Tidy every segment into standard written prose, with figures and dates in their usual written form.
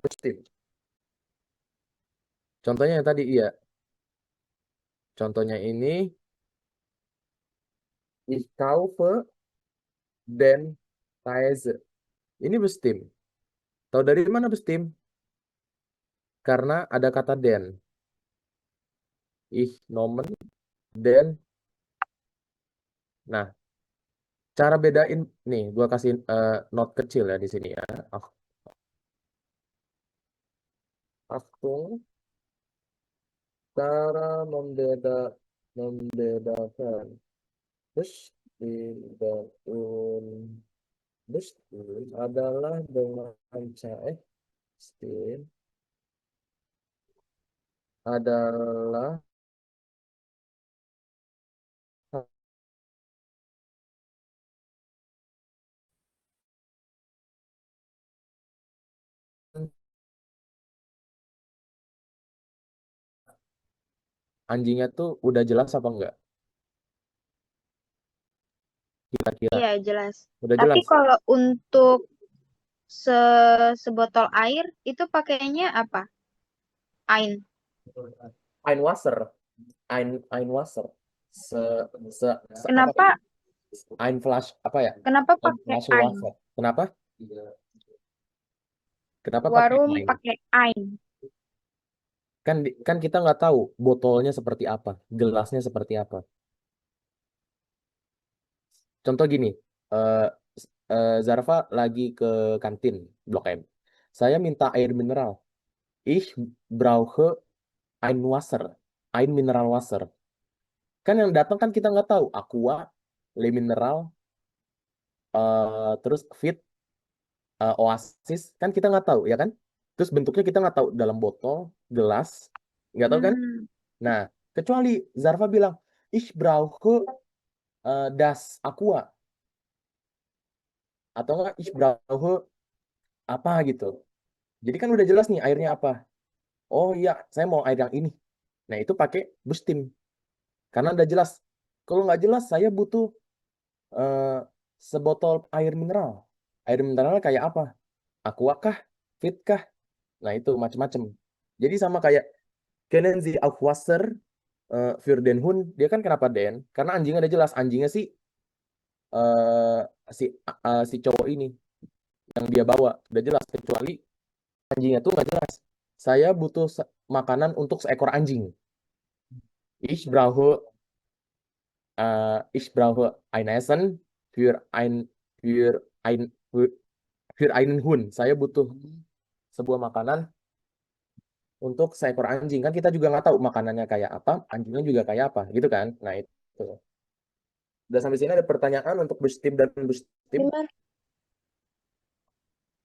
bestimmt. Contohnya yang tadi iya. Contohnya ini ich kaufe den Käse. Ini bestimmt. Tahu dari mana bestimmt? Karena ada kata den. Ich nomen den. Nah, cara bedain nih, gua kasih note kecil ya di sini ya. Achtung, cara membedakan bestimmt dan bestimmt adalah dengan cara bestimmt adalah anjingnya tuh udah jelas apa enggak? Kira-kira Iya, jelas. udah Tapi jelas. kalau untuk sebotol air itu pakainya apa? Ain. Einwasser, Einwasser, se, apa? Kenapa Einflash apa ya? kenapa pakai Einflash ain? Wasser. Kenapa? Kenapa pakai Warung Ein? pakai ain. Kan kita nggak tahu botolnya seperti apa, gelasnya seperti apa. Contoh gini, eh Zarfa lagi ke kantin Blok M. Saya minta air mineral. Ich brauche ein Wasser, ein Mineralwasser. Kan yang datang kan kita nggak tahu. Aqua, Le Mineral, terus Fit, Oasis, kan kita nggak tahu ya kan? Terus bentuknya kita nggak tahu dalam botol, gelas, nggak tahu kan? Hmm. Nah, kecuali Zarfa bilang, ich brauche das Aqua atau enggak ich brauche apa gitu. Jadi kan udah jelas nih airnya apa. Oh iya, saya mau air yang ini. Nah, itu pakai Bustim. Karena udah jelas. Kalau nggak jelas, saya butuh eh, sebotol air mineral. Air mineral kayak apa? Aqua kah? Fit kah? Nah, itu macam-macam. Jadi sama kayak kennen Sie auch Wasser für den Hund? Dia kan kenapa Den? Karena anjingnya udah jelas. Anjingnya sih eh, si cowok ini yang dia bawa. Udah jelas. Kecuali anjingnya tuh nggak jelas. Saya butuh makanan untuk seekor anjing. Ich brauche, ich brauche ein Essen für ein, für einen Hund. Saya butuh sebuah makanan untuk seekor anjing. Kan kita juga nggak tahu makanannya kayak apa, anjingnya juga kayak apa, gitu kan? Nah, itu. Udah sampai sini ada pertanyaan untuk Bustim dan Bustim. Gimana?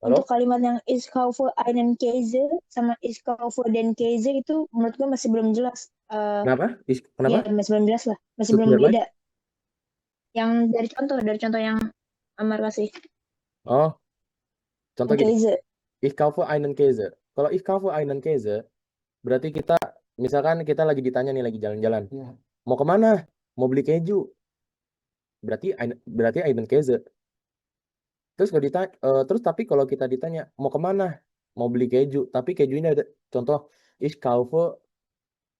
Untuk Halo? kalimat yang ich kaufe einen Käse sama ich kaufe den Käse itu menurut gue masih belum jelas. Kenapa? Ya Kenapa? masih belum jelas lah, masih Terus belum berapa? beda. Yang dari contoh yang Amar kasih, Oh, contoh yang gini. Käse. Ich kaufe einen Käse. Kalau ich kaufe einen Käse, berarti kita, misalkan kita lagi ditanya nih, lagi jalan-jalan. Mau kemana? Mau beli keju. Berarti einen Käse. Terus kalau ditanya, terus tapi kalau kita ditanya mau kemana? Mau beli keju. Tapi keju ini ada contoh ich kaufe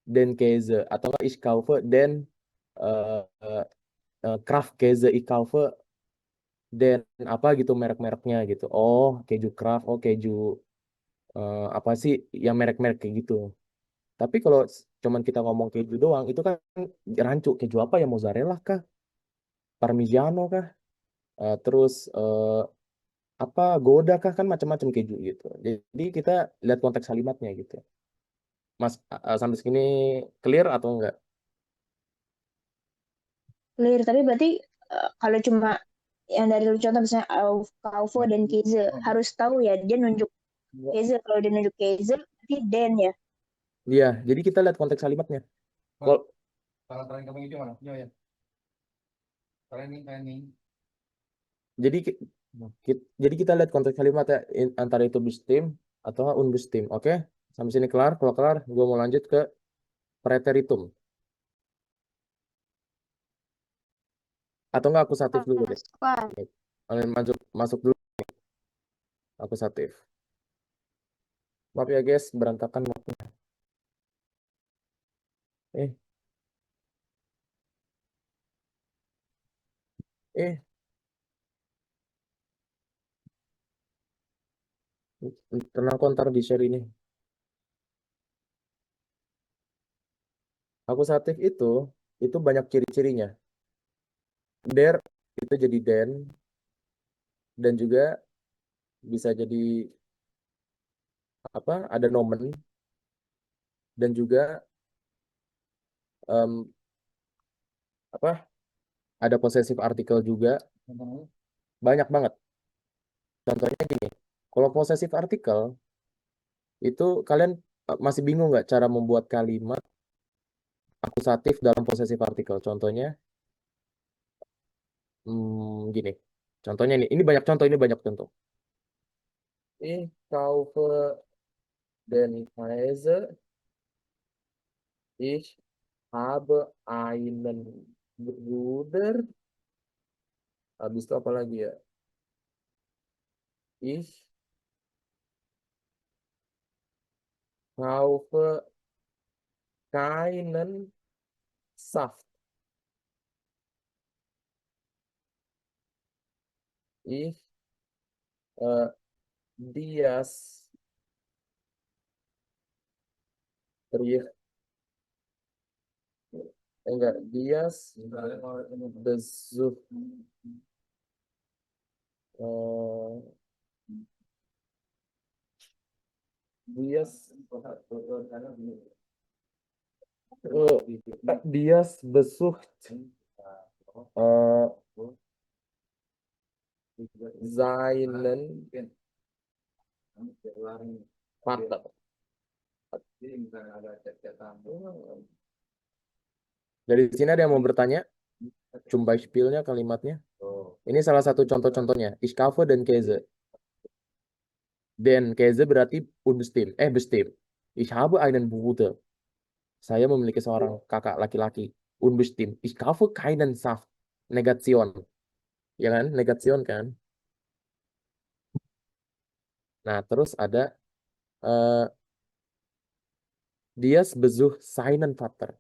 den Käse atau enggak ich kaufe den uh, Kraft Käse, ich kaufe den apa gitu merek-mereknya gitu. Oh, keju Kraft, oh keju apa sih yang merek-merek kayak gitu. Tapi kalau cuman kita ngomong keju doang, itu kan rancu. Keju apa ya? Mozzarella kah? Parmigiano kah? Terus apa Gouda kah? Kan macam-macam keju gitu. Jadi kita lihat konteks kalimatnya gitu. Mas, sampai sini clear atau enggak? Clear, tapi berarti kalau cuma yang dari lu contoh misalnya auf kaufe dan Käse harus tahu ya dia nunjuk Käse, kalau dia nunjuk Käse berarti den ya. Iya, jadi kita lihat konteks kalimatnya. Kalau jadi jadi kita lihat konteks kalimatnya antara itu bestim atau unbestim. Oke? Sampai sini kelar. Kalau kelar, gue mau lanjut ke preteritum. Atau enggak akusatif dulu deh. Kelas. Kalian masuk dulu akusatif. Maaf ya guys, berantakan mapnya. Eh, eh, tenang kok, ntar di share ini. Akusatif itu banyak ciri-cirinya. Der itu jadi den, dan juga bisa jadi apa? Ada nomen, dan juga em, apa? Ada possessive article juga. Banyak banget. Contohnya gini, kalau possessive article itu kalian masih bingung nggak cara membuat kalimat akusatif dalam possessive article? Contohnya, gini. Contohnya ini banyak contoh, ini banyak contoh. Ich kaufe den Käse. Ich habe einen Bruder. Habis itu apa lagi ya? Ich kaufe keinen Saft. Ich äh, Dias Riech, enggak, Dias Besuch äh, Dias Dias besucht äh, seinen Vater. Dari sini ada yang mau bertanya? Zum Beispielnya kalimatnya. Ini salah satu contoh-contohnya. Ich kaufe den Käse. Den Käse berarti unbestimmt. Bestimmt. Ich habe einen Bruder. Saya memiliki seorang kakak laki-laki. Unbestimmt. Ich kaufe keinen Saft. Negation. Ya kan? Negation kan? Nah, terus ada eh Dias besucht seinen Vater.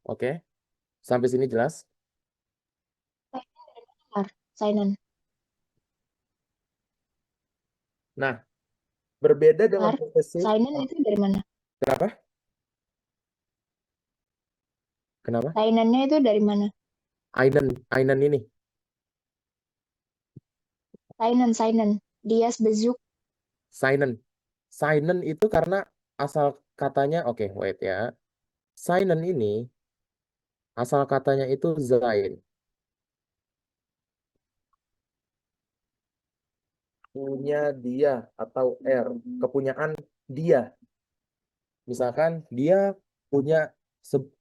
Oke? Sampai sini jelas? Seinen. Nah, berbeda dengan Benar. possessive. Seinen itu dari mana? Kenapa? Kenapa? Seinennya itu dari mana? Einen ini. Seinen. Dias Besuch. Seinen. Seinen itu karena asal katanya, oke, wait ya. Seinen ini asal katanya itu sein. Punya dia atau R. Kepunyaan dia. Misalkan punya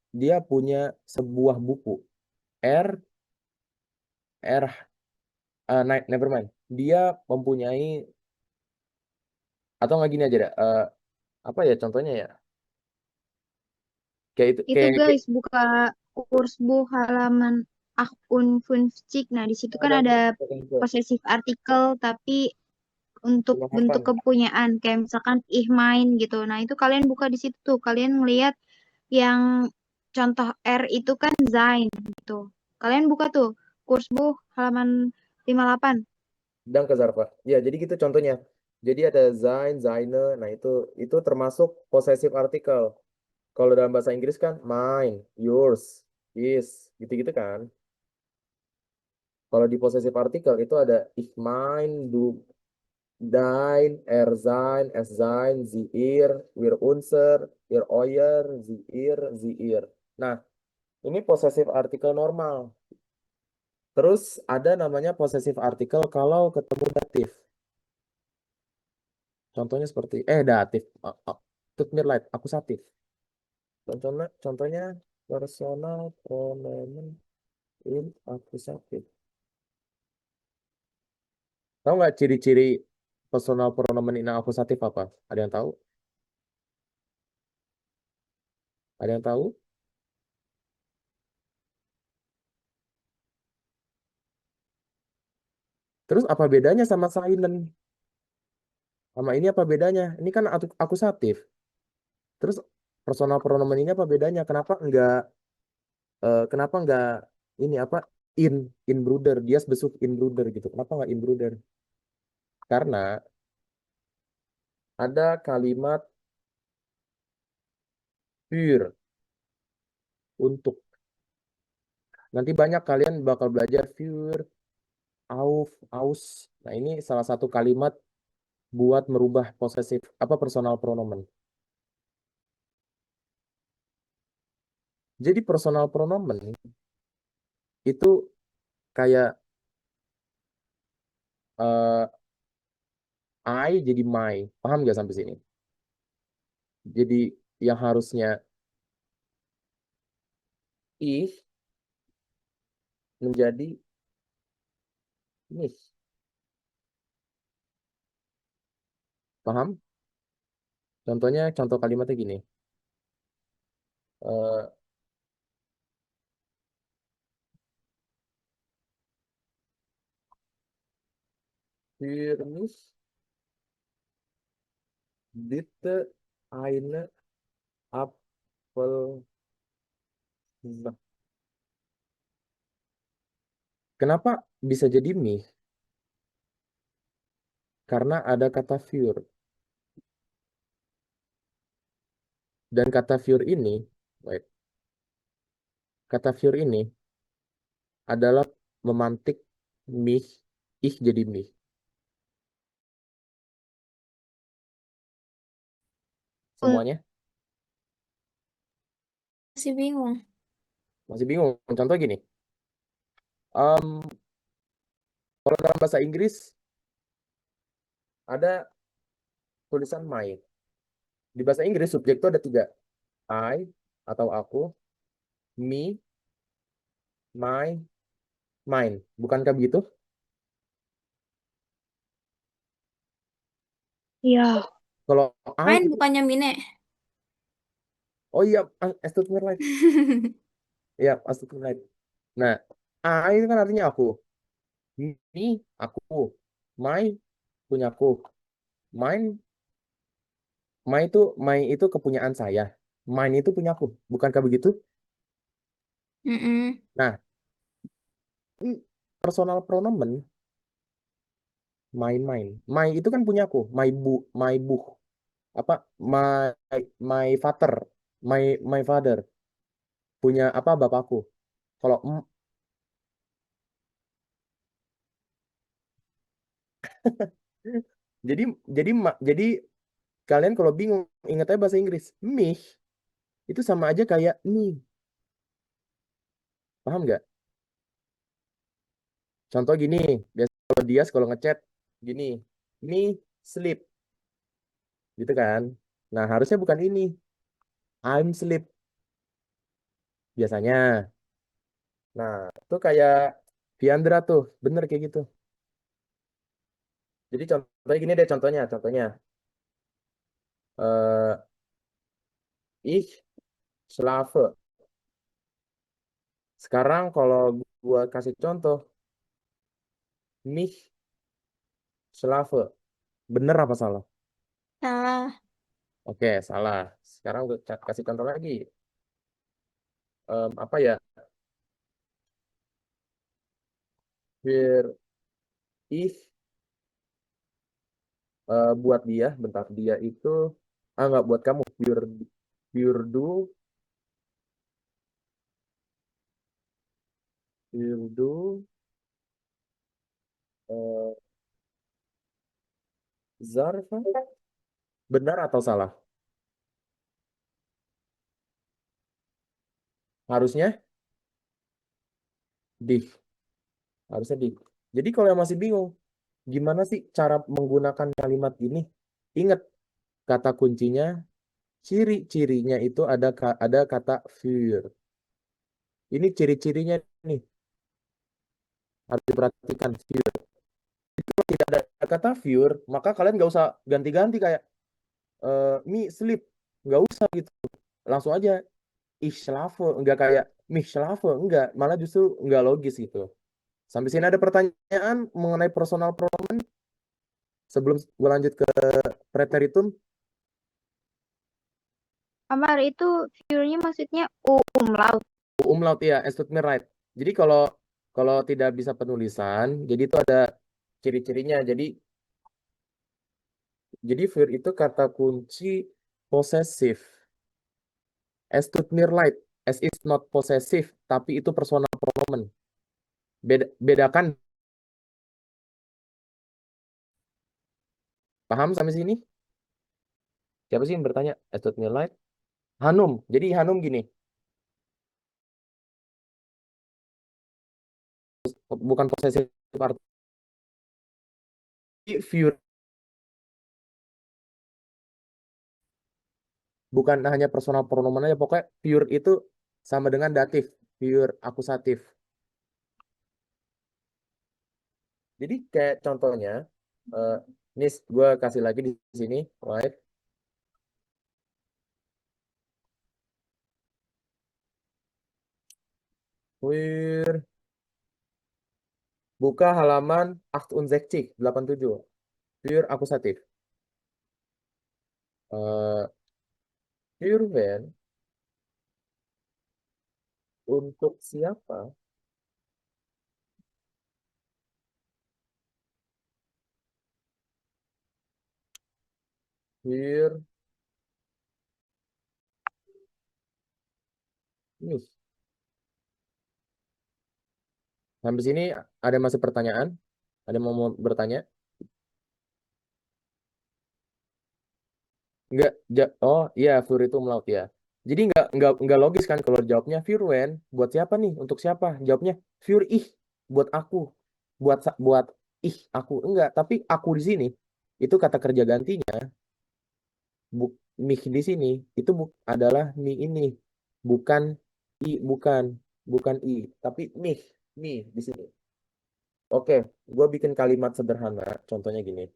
dia punya sebuah buku. R R never mind. Dia mempunyai, atau nggak gini aja deh. Apa ya contohnya ya? Kayak itu Itu kayak guys, buka Kursbuch halaman 58. Nah, di situ kan ada possessive article, tapi untuk bentuk kepunyaan, kayak misalkan ich mein gitu. Nah, itu kalian buka di situ tuh. Kalian melihat yang contoh R itu kan sein gitu. Kalian buka tuh Kursbuch halaman 58. dan ke Zarfa. Ya, jadi gitu contohnya. Jadi ada sein, seine. Nah, itu termasuk possessive article. Kalau dalam bahasa Inggris kan mine, yours, his, gitu-gitu kan. Kalau di possessive article itu ada ich mein, du, dein, er sein, es sein, sie ihr, wir unser, ihr euer, sie ihr, sie ihr. Nah, ini possessive article normal. Terus ada namanya possessive article kalau ketemu datif. Contohnya seperti datif. Tut mir leid, akusatif. Contohnya personal pronomen in akusatif. Tahu nggak ciri-ciri personal pronomen in akusatif apa? Ada yang tahu? Ada yang tahu? Terus apa bedanya sama silent? Sama ini apa bedanya? Ini kan akusatif. Terus personal pronomen ini apa bedanya? Kenapa enggak ini apa in brother? Dia besuk in brother gitu. Kenapa enggak in brother? Karena ada kalimat für untuk. Nanti banyak kalian bakal belajar für, auf, aus. Nah, ini salah satu kalimat buat merubah posesif apa personal pronomen. Jadi personal pronomen itu kayak eh, I jadi my. Paham nggak sampai sini? Jadi yang harusnya ich menjadi mich. Paham? Contohnya, contoh kalimatnya gini. Eh, für mich bitte eine Apfel. Kenapa bisa jadi mich? Karena ada kata für. Dan kata für ini, wait, kata für ini adalah memantik mich, ich jadi mich. Semuanya Masih bingung. masih bingung. Contoh gini, em, kalau dalam bahasa Inggris ada tulisan my. Di bahasa Inggris subjek itu ada tiga. I atau aku, me, my, mine. Bukankah begitu? Iya. Kalau I Main itu, bukannya Mine. oh iya, astagfirullah. Iya, astagfirullah. Nah, I itu kan artinya aku. Me, aku. My, punya aku. Mine, my itu kepunyaan saya. Mine itu punya aku. Bukankah begitu? Mm-mm. Nah, ini personal pronomen mine. My itu kan punya aku. My book. Apa? My father. My father. Punya apa bapakku. Kalau jadi jadi kalian kalau bingung ingat aja bahasa Inggris. Mich itu sama aja kayak me. Paham nggak? Contoh gini, biasa kalau dia kalau ngechat gini, me sleep gitu kan. Nah, harusnya bukan ini. I'm sleep biasanya. Nah, itu kayak Viandra tuh, bener kayak gitu. Jadi contohnya gini deh contohnya. Eh ich schlafe. Sekarang kalau gua kasih contoh, mich schlafe. Bener apa salah? Salah. Oke, salah. Sekarang gue kasih contoh lagi. Apa ya? Für ich buat dia, bentar dia itu nggak buat kamu. Für du eh, Zarfa. Benar atau salah? Harusnya di. Harusnya di. Jadi kalau yang masih bingung, gimana sih cara menggunakan kalimat ini? Ingat kata kuncinya, ciri-cirinya itu ada kata für. Ini ciri-cirinya nih, harus diperhatikan für. Kalau tidak ada kata für, maka kalian nggak usah ganti-ganti kayak me sleep, nggak usah gitu. Langsung aja ich schlafe, nggak kayak mich schlafe, nggak. Malah justru nggak logis gitu. Sampai sini ada pertanyaan mengenai personal pronoun sebelum gue lanjut ke preteritum? Amar itu pure-nya maksudnya umlaut. Umlaut ya, as me right. Jadi kalau kalau tidak bisa penulisan, jadi itu ada ciri-cirinya. Jadi pure itu kata kunci posesif. As me right, as is not possessive, tapi itu personal pronoun. Bedakan, paham sampai sini? Siapa sih yang bertanya? As me right? Hanum. Jadi Hanum gini, bukan posesif arti pure, bukan hanya personal pronoun aja, pokoknya pure itu sama dengan datif, pure akusatif. Jadi kayak contohnya, ini gue kasih lagi di sini, right? Pure, buka halaman 68, 87, pure akusatif. Pure when untuk siapa? Pure nih. Sampai sini ada masih pertanyaan? Ada yang mau bertanya? Enggak, oh iya, Fur itu melaut ya. Jadi enggak logis kan kalau jawabnya Fur when buat siapa nih? Untuk siapa? Jawabnya Fur ih buat aku. Buat ih aku enggak, tapi aku di sini itu kata kerja gantinya mih di sini itu adalah mi ini. Bukan i bukan i, tapi mih di sini. Oke, gue bikin kalimat sederhana. Contohnya gini.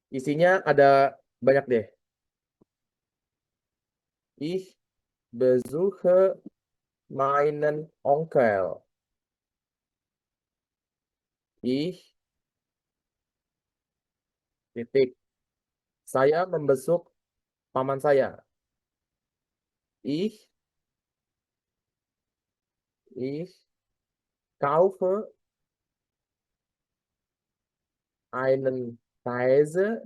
Isinya ada banyak deh. Ich besuche meinen Onkel. Ich titik. Saya membesuk paman saya. Ich ich kaufe einen Käse,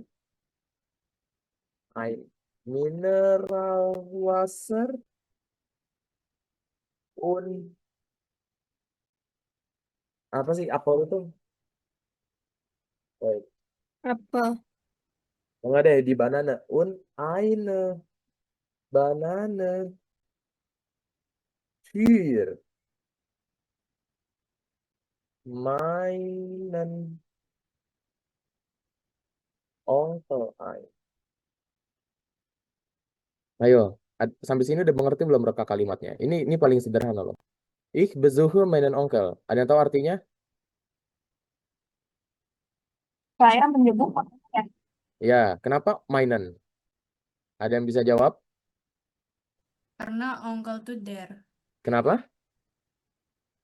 ein Mineralwasser und apa sih apel itu? Wait, Apa? enggak deh di banana. Und eine Banane für meinen Onkel ein. Ayo, sampai sini udah mengerti belum reka kalimatnya? Ini paling sederhana loh. Ich besuche meinen Onkel. Ada yang tahu artinya? Saya menjemput ya. Ya, kenapa meinen? Ada yang bisa jawab? Karena onkel tuh der. Kenapa?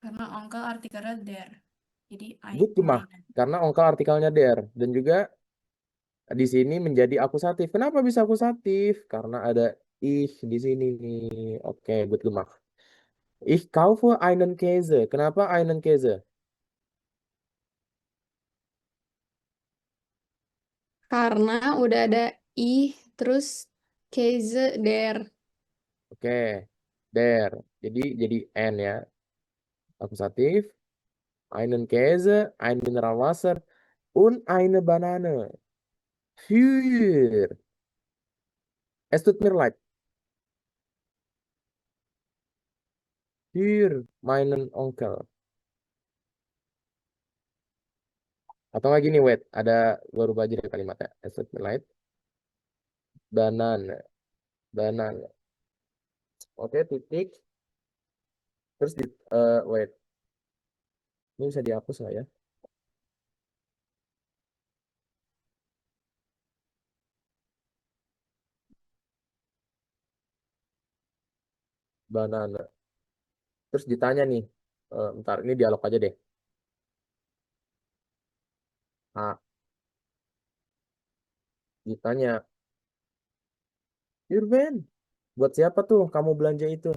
Karena onkel artikelnya der. Jadi Good gemacht. mainan. Karena onkel artikelnya der. Dan juga di sini menjadi akusatif. Kenapa bisa akusatif? Karena ada ich di sini nih. Oke, good gemacht. Ich kaufe einen Käse. Kenapa einen Käse? Karena udah ada ih, terus Käse der. Oke, der. Jadi n ya. Akusatif. Einen Käse, ein Mineralwasser und eine Banane. Für. Es tut mir leid. Für meinen Onkel. Atau nggak gini, wait. Gue rubah aja deh kalimatnya. Es tut mir leid. Banane. Banane. Oke, titik. Terus wait. Ini bisa dihapus nggak ya? Banana. Terus ditanya nih. Ntar ini dialog aja deh. A. Ditanya, Yurben, buat siapa tuh kamu belanja itu?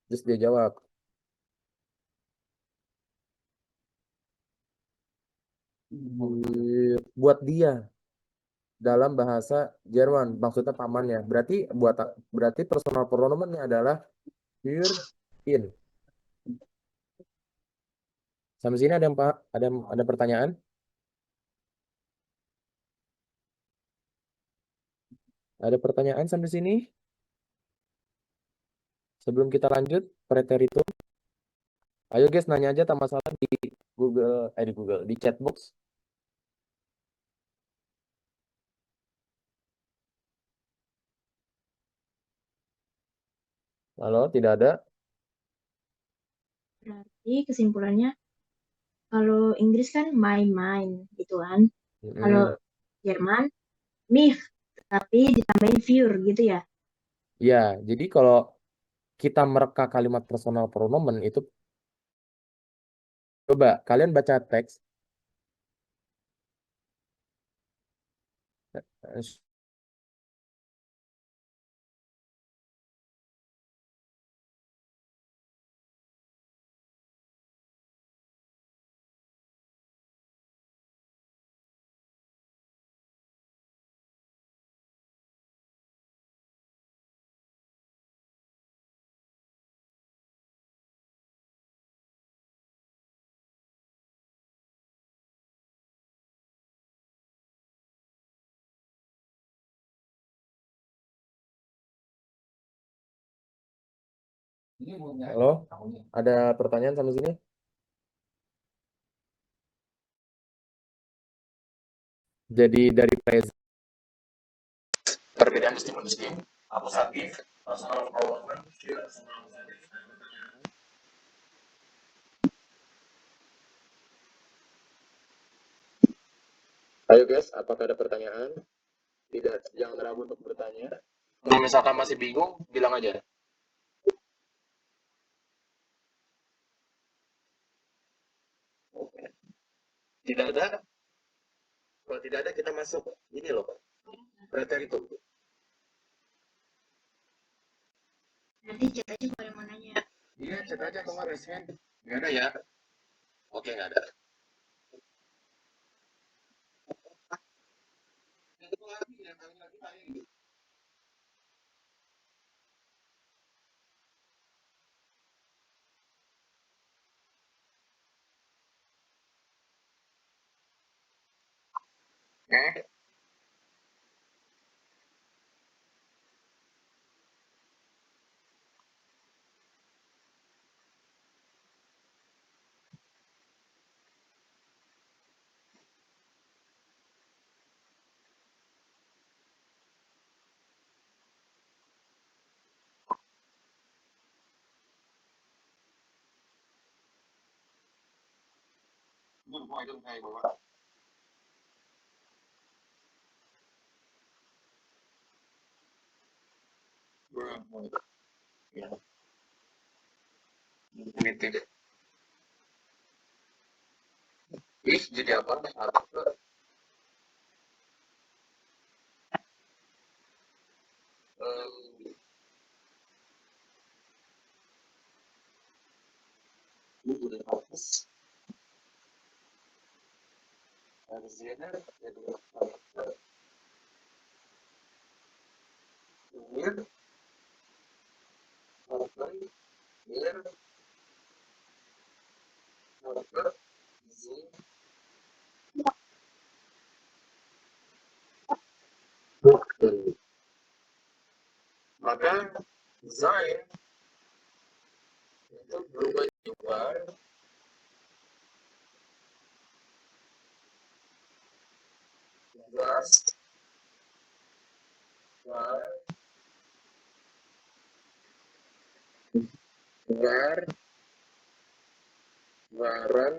Terus dia jawab, buat dia dalam bahasa Jerman, maksudnya pamannya. Berarti personal pronomennya adalah für ihn. Sampai sini ada yang Pak, ada pertanyaan? Ada pertanyaan sampai sini? Sebelum kita lanjut, preteritum. Ayo guys, nanya aja tak masalah di Google, di chat box. Halo, tidak ada? Berarti kesimpulannya kalau Inggris kan my mind gitu kan. Kalau Jerman mich tapi ditambahin für gitu ya. Ya, jadi kalau kita mereka kalimat personal pronomen itu, coba kalian baca teks. Halo, ada pertanyaan sampai sini? Jadi dari present, perbedaan distinksi, akusatif, personal pronomen, Ayo guys, apakah ada pertanyaan? Tidak, jangan ragu untuk bertanya. Kalau misalkan masih bingung, bilang aja. Tidak ada? Kalau tidak ada, kita masuk. Ini loh, preteritum. Nanti chat aja kalau mau nanya. Iya, cek aja kalau nggak resen. Nggak ada ya? Oke, nggak ada. Oke. Primitif. Is jadi apa? Udah hapus. Harusnya jadi mir, harusnya mir, harusnya zi, bukan. Maka zain itu berubah juga gas, gar, garan,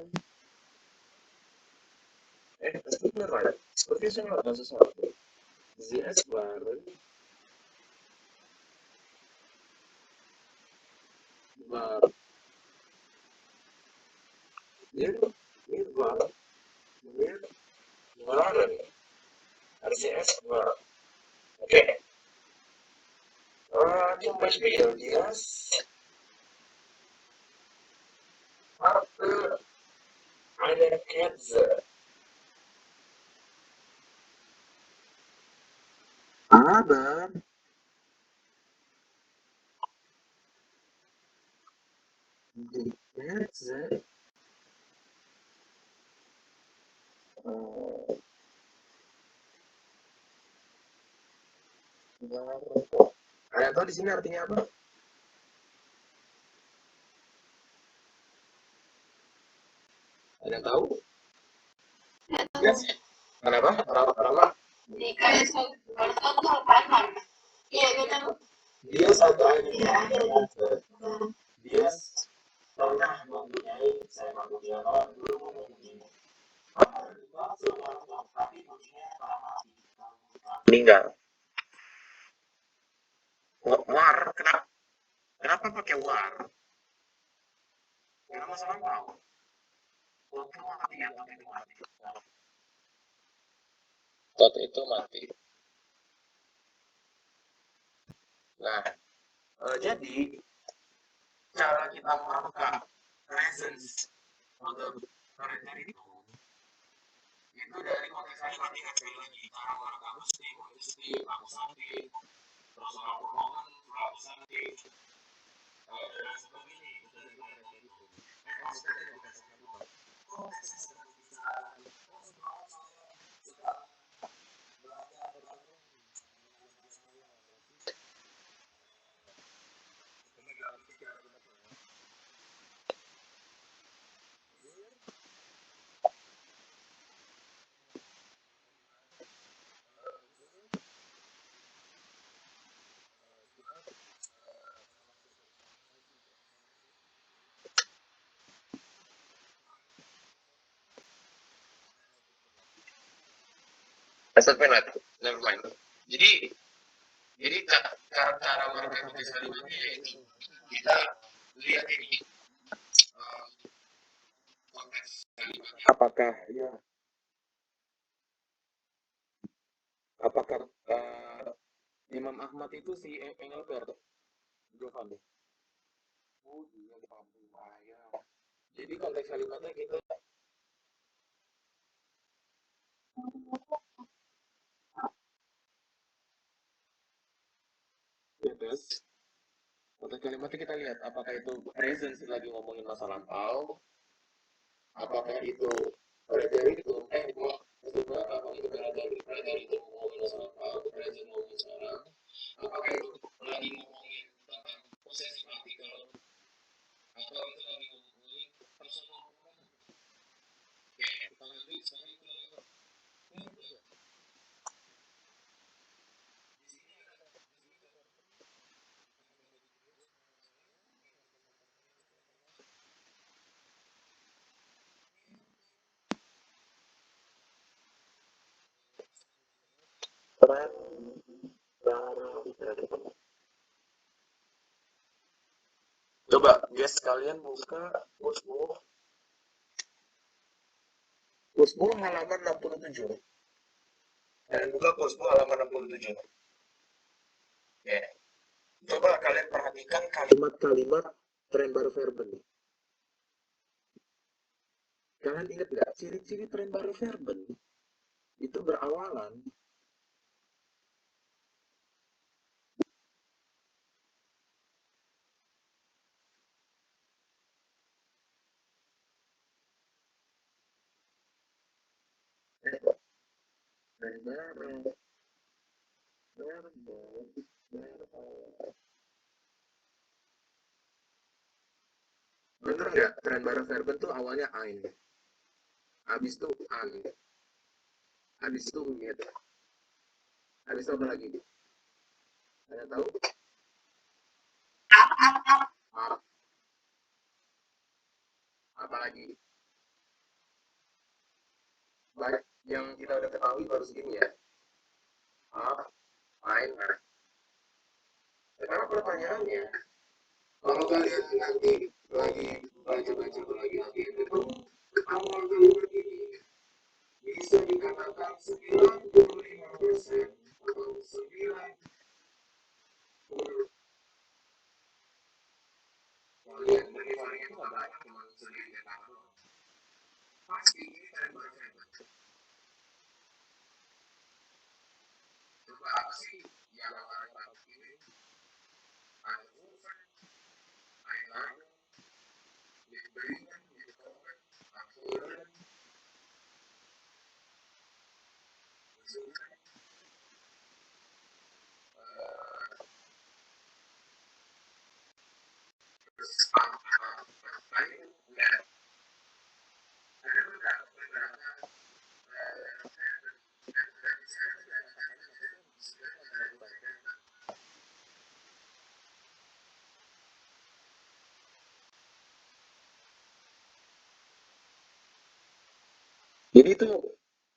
seperti saya nggak sesuatu. ZS garan, gar, mir, mir, gar, mir, Gimana nih? RCS gimana? Oke. Zum Beispiel, yes. Hatte eine Katze. Aber die Katze ada yang tahu di sini artinya apa? Ada yang tahu? Yes. Kenapa? Orang dia satu aja. Dia pernah mempunyai saya mempunyai orang dulu mempunyai meninggal. War, kenapa pakai war? Karena masa lampau. Waktu mati ya, waktu itu mati. Waktu itu mati. Nah, jadi cara kita membuka presence untuk karakter itu dari konteks kalimat ingat sekali lagi. Cara mereka mesti, aku sakit, terus aku bohong, aku sakit. Kalau dari sebelum ini, udah dari itu. Maksudnya bukan sebuah konteks sedang bisa. Never mind. Jadi cara mereka konteks kalimatnya yaitu kita lihat ini konteks kalimatnya apakah Imam Ahmad itu si Engelbert Giovanni. Oh iya, jadi konteks kalimatnya kita terus konteks kalimatnya kita lihat apakah itu present lagi ngomongin masa lampau, apakah itu preteritum maksudnya apa itu preteritum ngomongin masa lampau, present ngomongin sekarang, apakah itu lagi ngomongin tentang posesif artikel atau itu lagi ngomongin personal pronoun. Oke, kita lanjut sekarang ke coba guys kalian buka Kursbuku halaman 67. Kalian buka Kursbuku halaman 67. Ya. Coba kalian perhatikan kalimat-kalimat tren baru verben. Kalian ingat nggak ciri-ciri tren baru verben itu berawalan bener nggak tren baru verben tuh awalnya ein, habis itu an, habis itu mit, habis itu apa lagi? Ada tahu? Apa lagi? Baik, yang kita udah ketahui baru segini ya. Main. Sekarang pertanyaannya, kalau kalian nanti lagi baca lagi itu awal kalimat ini bisa dikatakan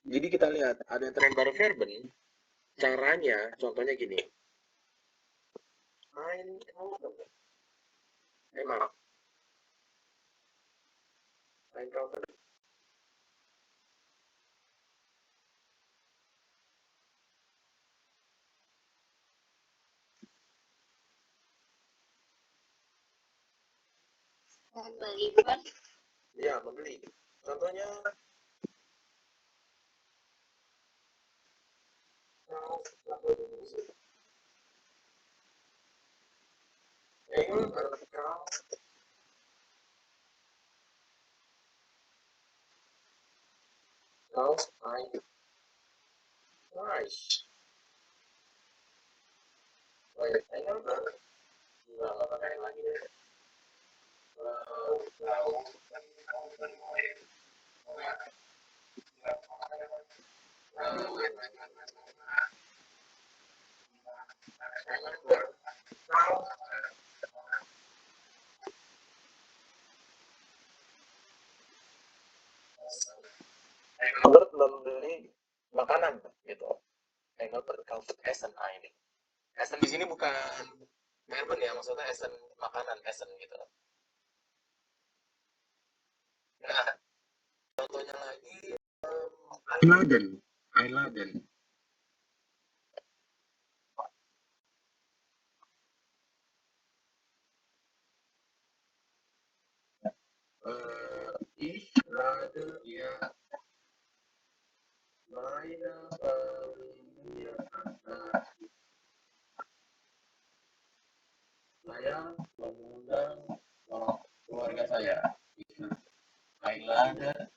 Jadi kita lihat ada tren baru verben. Caranya, contohnya gini. Maaf. Membeli kan? Ya, membeli. Contohnya kaos nice. Lagi deh. Albert membeli makanan gitu. Albert kauft essen ini. Essen di sini bukan verben ya, maksudnya essen makanan, essen gitu. Nah, contohnya lagi Einladen. Ich lade ja meine Familie an. Saya mengundang keluarga saya. Einlade.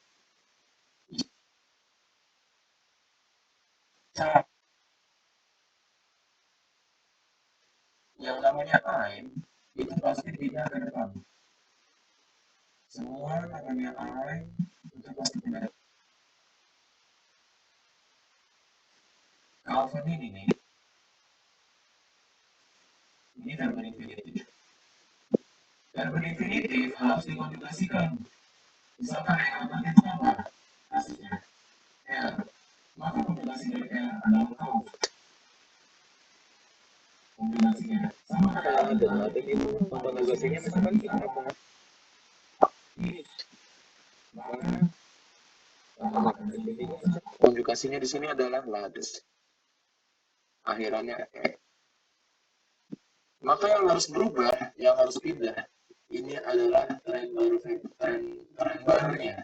Yang namanya Ein itu pasti pindah ke depan. Semua namanya Ein itu pasti pindah ke depan. Kaufen ini nih, ini verben infinitif. Verben infinitif harus dikonjugasikan. Misalkan yang namanya sama, hasilnya R, maka konjugasi dari R adalah kauf. Kombinasinya sama kayak ada ini konjugasinya misalkan kita apa? Konjugasinya di sini adalah lades. Akhirannya maka yang harus berubah, yang harus pindah, ini adalah tren baru, tren barunya.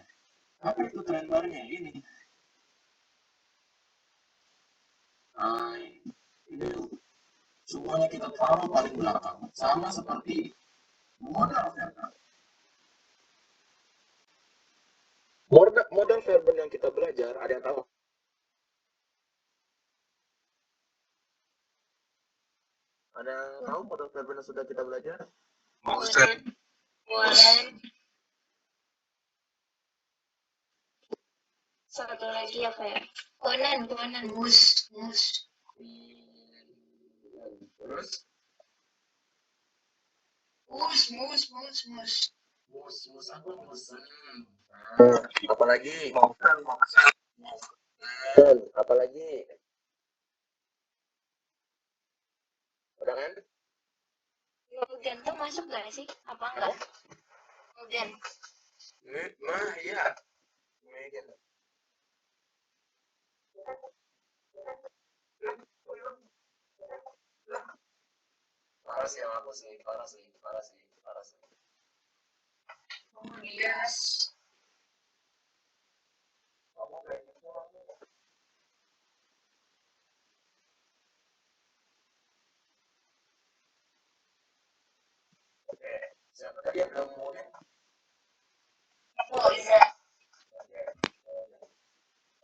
Apa itu tren barunya? Ini. Ini semuanya kita taruh paling belakang, sama seperti modal verben. Modal verben yang kita belajar, ada yang tahu? Ada yang tahu modal verben yang sudah kita belajar? Satu lagi apa ya? Konan, mus. Terus? Mus apa mus? Apalagi? Apalagi? Udah kan? Kemudian tuh masuk gak sih? Apa enggak? Kemudian. Nah, iya. Parah sih yang aku sih, parah sih. Yes. Siapa tadi yang bilang mau deh?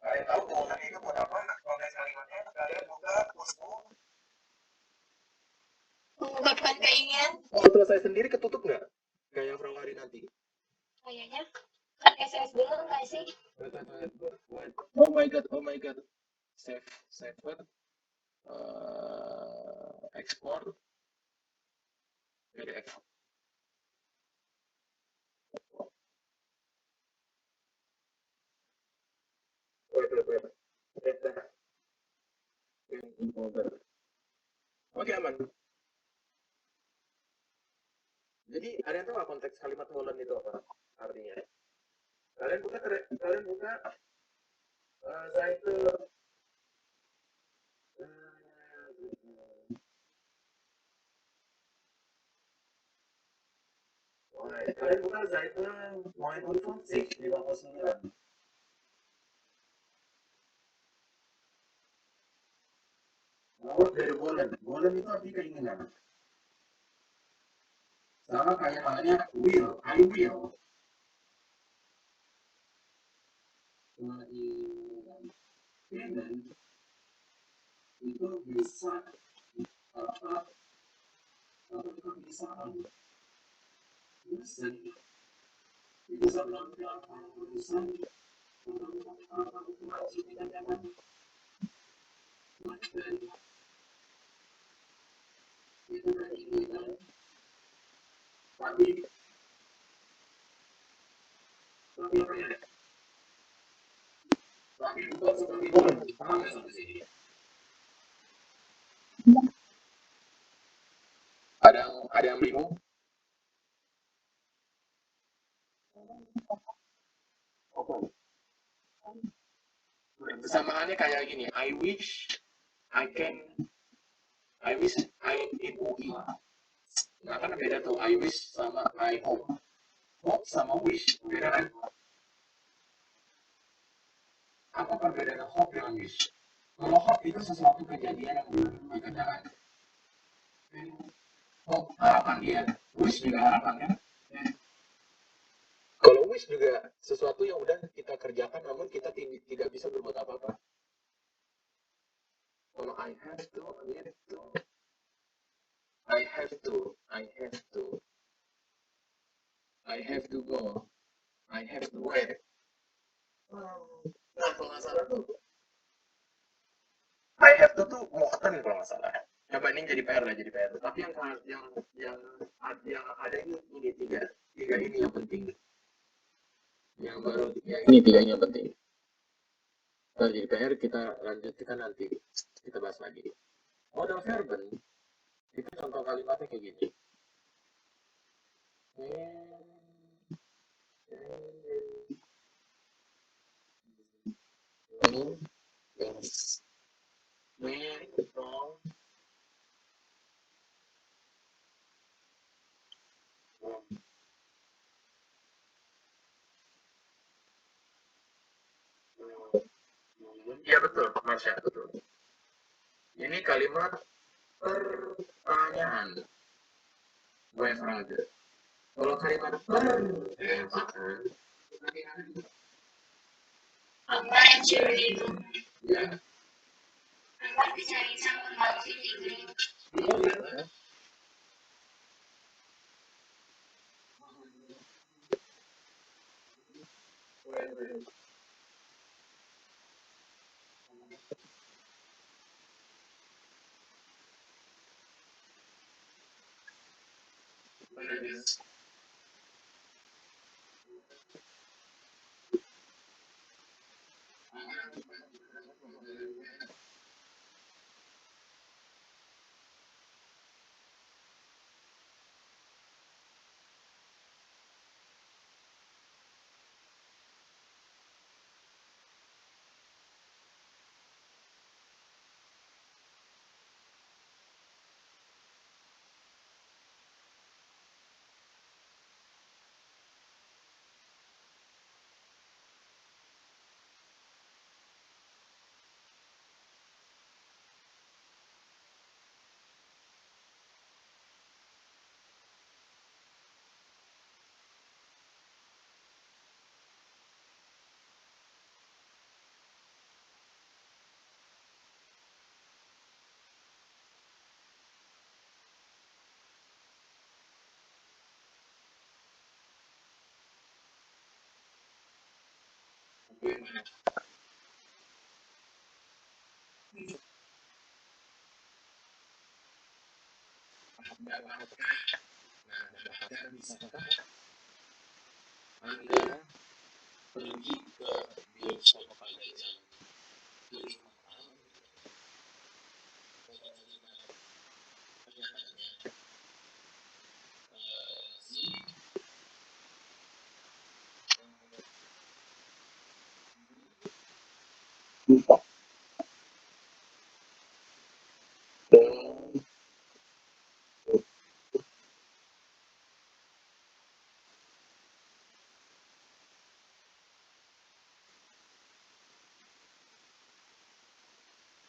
Kalian tahu bohongan itu buat apa? Konteks kalimatnya kalian buka kursusmu. Mengungkapkan keinginan. Kalau selesai sendiri ketutup nggak? Kayak Frau Hari nanti. Kayaknya kan SS dulu nggak sih? Wait. Oh my god, oh my god. Save, export, PDF. Oke, aman. Jadi ada yang tahu nggak konteks kalimat molen itu apa artinya? Kalian buka Seite kalian buka Seite 59 di bawah 9. Awal dari Golem itu arti keinginan. Sama kayak halnya will, I will. Keinginan itu bisa apa kebisaan. Bisa bisa melakukan keputusan untuk apa masih tidak dapat. Itu dari keinginan. Tapi apa ya? Tapi bukan seperti golem. Paham nggak sampai sini? Ada yang bingung? Oke. Kesamaannya kayak gini. I wish I in UI. Nah kan beda tuh. I wish sama I hope. Hope sama wish beda kan? Apa perbedaan hope dengan wish? Kalau hope itu sesuatu kejadian yang belum dikerjakan. Hope harapan dia. Wish juga harapan kan? Kalau wish juga sesuatu yang udah kita kerjakan namun kita tidak bisa berbuat apa-apa. Kalau I have to, I have to go, I have to wait. Nah, kalau nggak salah tuh, I have to tuh muhten kalau nggak salah. Coba ini jadi PR. Tapi yang ada ini tiga ini yang penting. Yang baru ini tiga ini yang penting. Kalau jadi PR kita lanjutkan nanti, kita bahas lagi. Modal verben itu contoh kalimatnya kayak gini. Iya betul, Marsha, betul. Ini kalimat pertanyaan. Gue frage. Kalau kalimat pertanyaan, ya.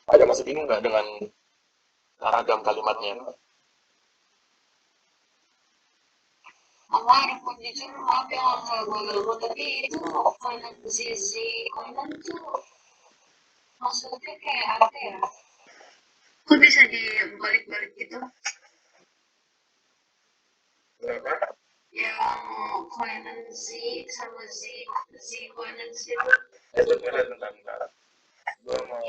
Ada masih bingung nggak dengan ragam kalimatnya? Aku jujur maaf ya nggak gue tapi itu sisi online tuh maksudnya kayak apa ya? Kok bisa dibalik-balik gitu? Kenapa? Yang koinan Z sama Z koinan Z itu Itu bentar. Gue mau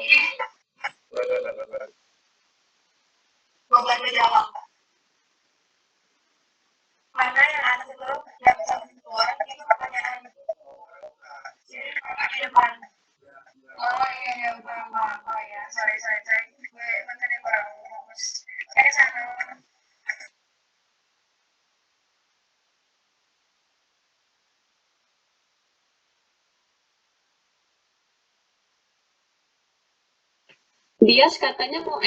gue bantu jawab. Mana yang atas itu yang satu keluar itu pertanyaan di depan. Oh iya kurang paham. Oh ya sorry gue tadi kurang fokus. Saya sana. Dia katanya mau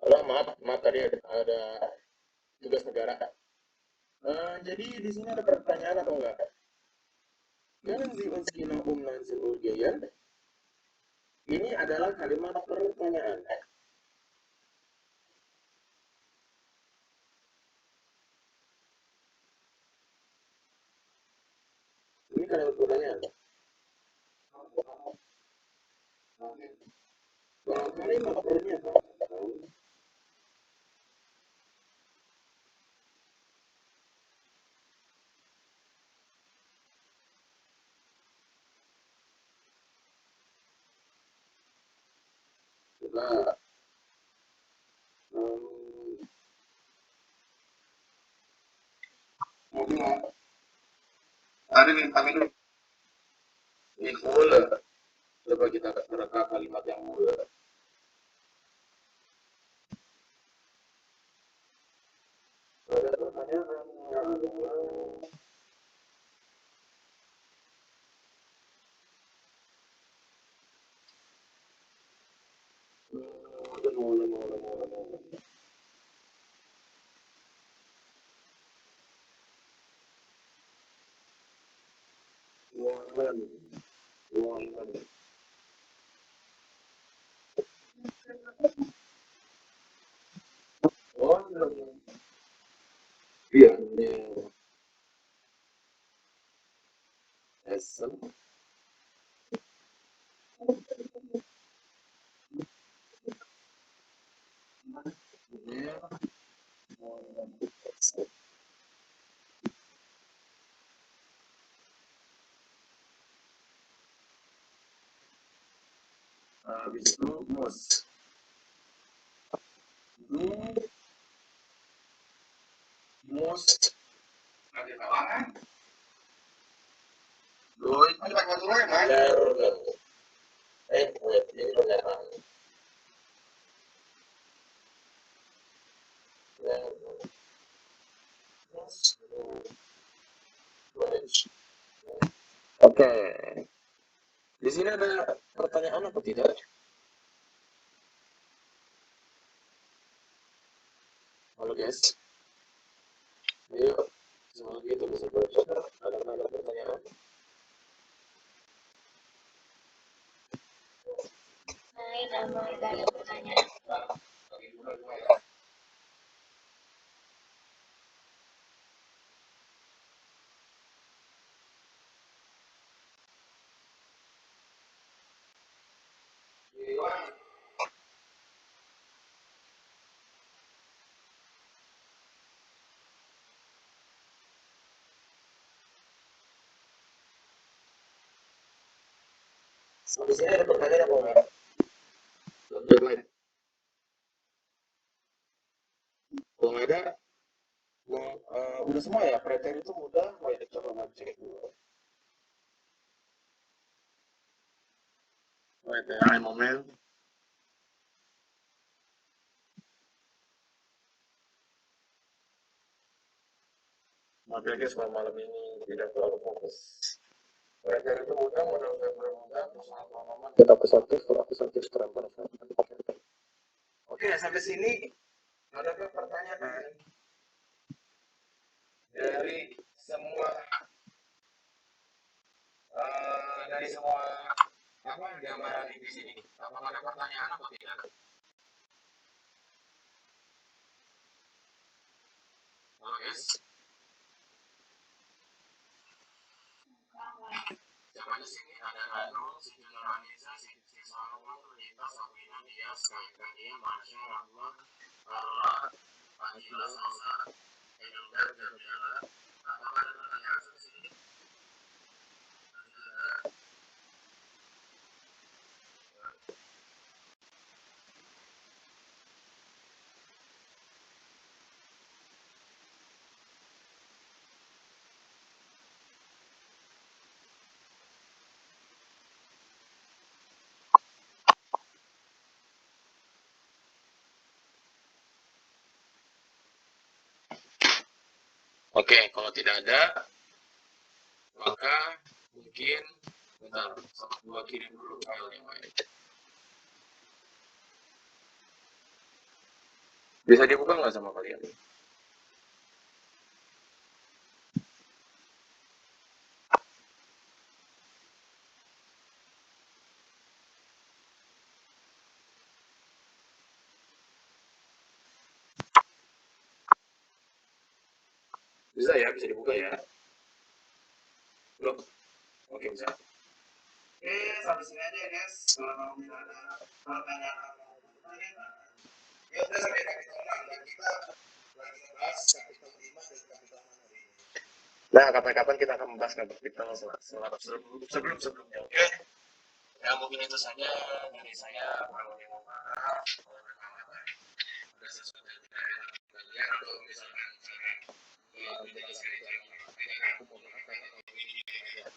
Halo, maaf tadi ada tugas negara. Jadi di sini ada pertanyaan atau enggak? Können Sie uns genau um 19 Uhr gehen? Ini adalah kalimat pertanyaan. Ini kalimat pertanyaan. Kalau kalimat pernyataan, kita mungkin ada yang kami ini full. Coba kita reka kalimat yang mudah. Ada pertanyaannya adalah iya, lesson. Habis itu most. Do most ada kawan. Do itu ada kontrol kan? Oke. Di sini ada pertanyaan apa tidak? Halo guys. Ayo, semoga kita bisa baca. Ada pertanyaan? Nama ada pertanyaan. Di sini ada pertanyaan apa enggak? Deadline. Kalau nggak ada, udah semua ya, preteri itu mudah, mau ya coba ngecek dulu. Wait ya, moment. Maaf ya guys, kalau malam ini tidak terlalu fokus. Preteri itu mudah, modal Februari mudah, personal pengalaman kita aktif, full aktif, terang. Oke, sampai sini ada pertanyaan dari semua apa gambaran di sini. Apakah ada pertanyaan atau tidak? Halo guys. Siapa di sini? Ada Hanul, Siti Nurhaniza, Siti Sarwan, Rita, Sabrina, Dias, Kaikani, Marsha, Rahma, Carla, Angela, Salsa, Hilda, Gabriela. Apakah ada pertanyaan di sini? Oke, kalau tidak ada, maka mungkin bentar, gua kirim dulu filenya. Bisa dibuka nggak sama kalian? Bisa ya, bisa dibuka ya. Belum? Oke, bisa. Oke, sampai sini aja ya guys. Kalau tidak ada pertanyaan, ya udah sampai kapital 6 dan kita lagi membahas kapital 5 dan kapital 6 hari ini. Nah, kapan-kapan kita akan membahas kapital sebelumnya, oke? Ya, mungkin itu saja dari saya. Mohon maaf kalau memang ada sesuatu yang tidak enak kalian atau misalkan menjadi sekali aku mohon maaf karena kalau ini ada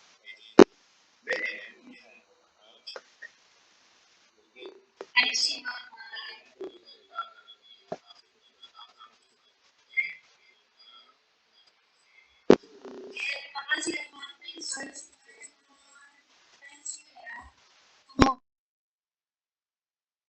Terima kasih.